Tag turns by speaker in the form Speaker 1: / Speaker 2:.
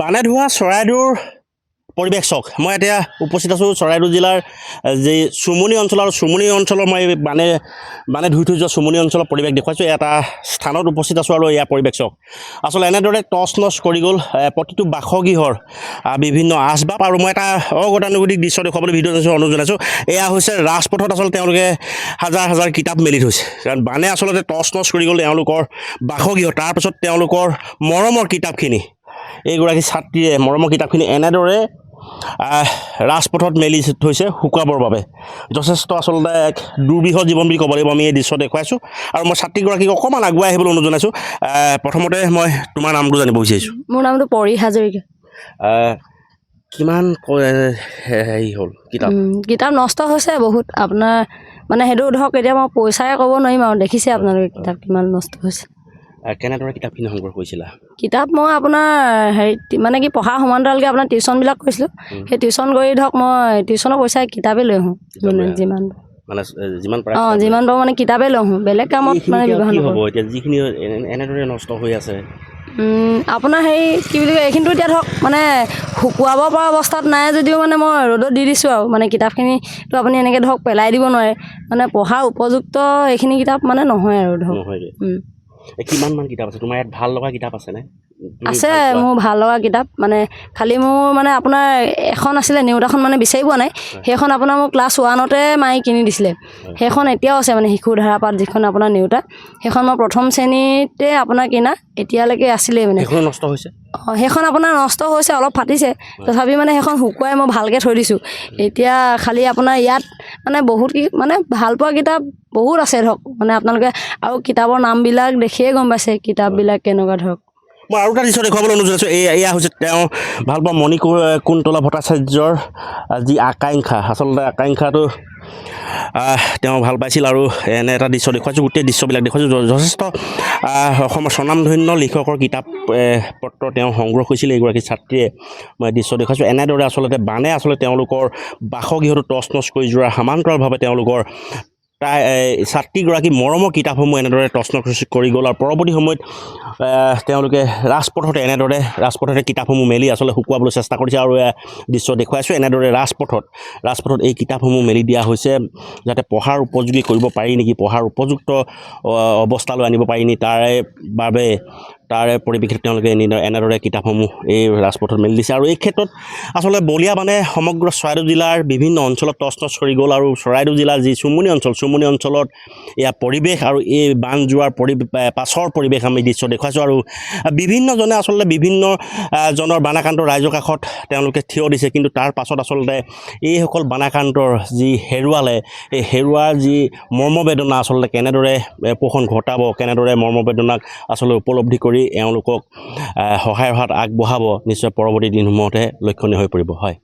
Speaker 1: বানে ধোৱা চৰাইদেউৰ পৰিৱেশ চাওক মই এতিয়া উপস্থিত আছোঁ চৰাইদেউ জিলাৰ যি চুমনি অঞ্চল আৰু চুমনি অঞ্চলৰ মই বানে ধুই থৈ যোৱা চুমনি অঞ্চলৰ পৰিৱেশ দেখুৱাইছোঁ এটা স্থানত উপস্থিত আছোঁ আৰু ইয়াৰ পৰিৱেশ চাওক আচলতে এনেদৰে টচ নচ কৰি গ'ল প্ৰতিটো বাসগৃহৰ বিভিন্ন আচবাব আৰু মই এটা অগতানুগতিক দৃশ্য দেখুৱাবলৈ ভিডিঅ' অনুৰোধ জনাইছোঁ এয়া হৈছে ৰাজপথত আচলতে তেওঁলোকে হাজাৰ হাজাৰ কিতাপ মেলি থৈছে কাৰণ বানে আচলতে টচ নচ কৰি গ'ল তেওঁলোকৰ বাসগৃহ তাৰপিছত তেওঁলোকৰ মৰমৰ কিতাপখিনি এইগৰাকী ছাত্ৰীয়ে মৰমৰ কিতাপখিনি এনেদৰে ৰাজপথত মেলি থৈছে শুকুৱাবৰ বাবে যথেষ্ট আচলতে এক দুৰ্বিষহ জীৱন বুলি ক'ব লাগিব আমি এই দৃশ্য দেখুৱাইছোঁ আৰু মই ছাত্ৰীগৰাকীক অকণমান আগুৱাই আহিবলৈ অনুৰোধ জনাইছোঁ প্ৰথমতে মই তোমাৰ নামটো জানিব বিচাৰিছোঁ
Speaker 2: মোৰ নামটো পৰি হাজৰিকা
Speaker 1: কিমান হেৰি হ'ল
Speaker 2: কিতাপ নষ্ট হৈছে বহুত আপোনাৰ মানে সেইটো ধৰক এতিয়া মই পইচাই ক'ব নোৱাৰিম আৰু দেখিছে আপোনালোকে কিতাপ কিমান নষ্ট হৈছে
Speaker 1: কেনেদৰে কিতাপখিনি সংগ্ৰহ কৰিছিলা
Speaker 2: কিতাপ মই আপোনাৰ হেৰি মানে কি পঢ়া সমান্তৰালকৈ আপোনাৰ টিউশ্যনবিলাক কৰিছিলোঁ সেই টিউশ্যন কৰি ধৰক মই টিউশ্যনৰ পইচাই কিতাপেই লৈ আহোঁ মানে যিমান যিমান পাৰোঁ মানে কিতাপেই লৈ আহোঁ বেলেগ কামত মানে ব্যৱহাৰ নকৰোঁ
Speaker 1: এতিয়া যিখিনি এনেদৰে নষ্ট হৈ আছে
Speaker 2: আপোনাৰ হেৰি কি বুলি কয় এইখিনিতো এতিয়া ধৰক মানে শুকুৱাব পৰা অৱস্থাত নাই যদিও মানে মই ৰ'দত দি দিছোঁ আৰু মানে কিতাপখিনিতো আপুনি এনেকৈ ধৰক পেলাই দিব নোৱাৰে মানে পঢ়াৰ উপযুক্ত এইখিনি কিতাপ মানে নহয় আৰু ধৰক
Speaker 1: কিমানমান কিতাপ আছে তোমাৰ ইয়াত ভাল লগা কিতাপ আছেনে
Speaker 2: আছে মোৰ ভাল লগা কিতাপ মানে খালি মোৰ মানে আপোনাৰ এখন আছিলে নেওতাখন মানে বিচাৰি পোৱা নাই সেইখন আপোনাৰ মোৰ ক্লাছ 1তে মায়ে কিনি দিছিলে সেইখন এতিয়াও আছে মানে শিশু ধাৰাপাত যিখন আপোনাৰ নেওতা সেইখন মই প্ৰথম শ্ৰেণীতে আপোনাৰ কিনা এতিয়ালৈকে আছিলেই মানে
Speaker 1: সেইখন নষ্ট হৈছে
Speaker 2: সেইখন আপোনাৰ নষ্ট হৈছে অলপ ফাটিছে তথাপি মানে সেইখন শুকুৱাই মই ভালকৈ থৈ দিছোঁ এতিয়া খালি আপোনাৰ ইয়াত মানে বহুত মানে ভাল পোৱা কিতাপ বহুত আছে ধৰক মানে আপোনালোকে আৰু কিতাপৰ নামবিলাক দেখিয়ে গম পাইছে কিতাপবিলাক কেনেকুৱা ধৰক
Speaker 1: মই আৰু এটা দৃশ্য দেখুৱাবলৈ অনুৰোধ জনাইছোঁ এয়া হৈছে তেওঁ ভাল পোৱা মণিকুন্তলা ভট্টাচাৰ্যৰ যি আকাংক্ষা আচলতে আকাংক্ষাটো তেওঁ ভাল পাইছিল আৰু এনে এটা দৃশ্য দেখুৱাইছোঁ গোটেই দৃশ্যবিলাক দেখুৱাইছোঁ যথেষ্ট অসমৰ স্বনামধন্য লিখকৰ কিতাপ পত্ৰ তেওঁ সংগ্ৰহ কৰিছিল এইগৰাকী ছাত্ৰীয়ে মই দৃশ্য দেখুৱাইছোঁ এনেদৰে আচলতে বানে আচলতে তেওঁলোকৰ বাসগৃহটো টচ নচ কৰি যোৱাৰ সমান্তৰালভাৱে তেওঁলোকৰ ছাত্ৰীগৰাকী মৰমৰ কিতাপসমূহ এনেদৰে টচ নচ কৰি গ'ল আৰু পৰৱৰ্তী সময়ত তেওঁলোকে ৰাজপথতে কিতাপসমূহ মেলি আচলতে শুকুৱাবলৈ চেষ্টা কৰিছে আৰু দৃশ্য দেখুৱাইছোঁ এনেদৰে ৰাজপথত এই কিতাপসমূহ মেলি দিয়া হৈছে যাতে পঢ়াৰ উপযোগী কৰিব পাৰি নেকি পঢ়াৰ উপযুক্ত অৱস্থালৈ আনিব পাৰি নি তাৰে পৰিপ্ৰেক্ষিতত তেওঁলোকে এনেদৰে কিতাপসমূহ এই ৰাজপথত মেলি দিছে আৰু এই ক্ষেত্ৰত আচলতে বলিয়া বানে সমগ্ৰ চৰাইদেউ জিলাৰ বিভিন্ন অঞ্চলত টচ নচ কৰি গ'ল আৰু চৰাইদেউ জিলাৰ যি চুমনি অঞ্চলত এয়া পৰিৱেশ আৰু এই বান যোৱাৰ পাছৰ পৰিৱেশ আমি দৃশ্য দেখুৱাইছোঁ আৰু বিভিন্নজনে আচলতে বিভিন্নজনৰ বানাক্ৰান্ত ৰাইজৰ কাষত তেওঁলোকে থিয় দিছে কিন্তু তাৰ পাছত আচলতে এইসকল বানাক্ৰান্তৰ যি হেৰুৱালে এই হেৰুৱাৰ যি মৰ্মবেদনা আচলতে কেনেদৰে পোষণ ঘটাব কেনেদৰে মৰ্মবেদনাক আচলতে উপলব্ধি কৰি এওঁলোকক সহায়ৰ হাত আগবঢ়াব নিশ্চয় পৰৱৰ্তী দিনসমূহতে লক্ষণীয় হৈ পৰিব হয়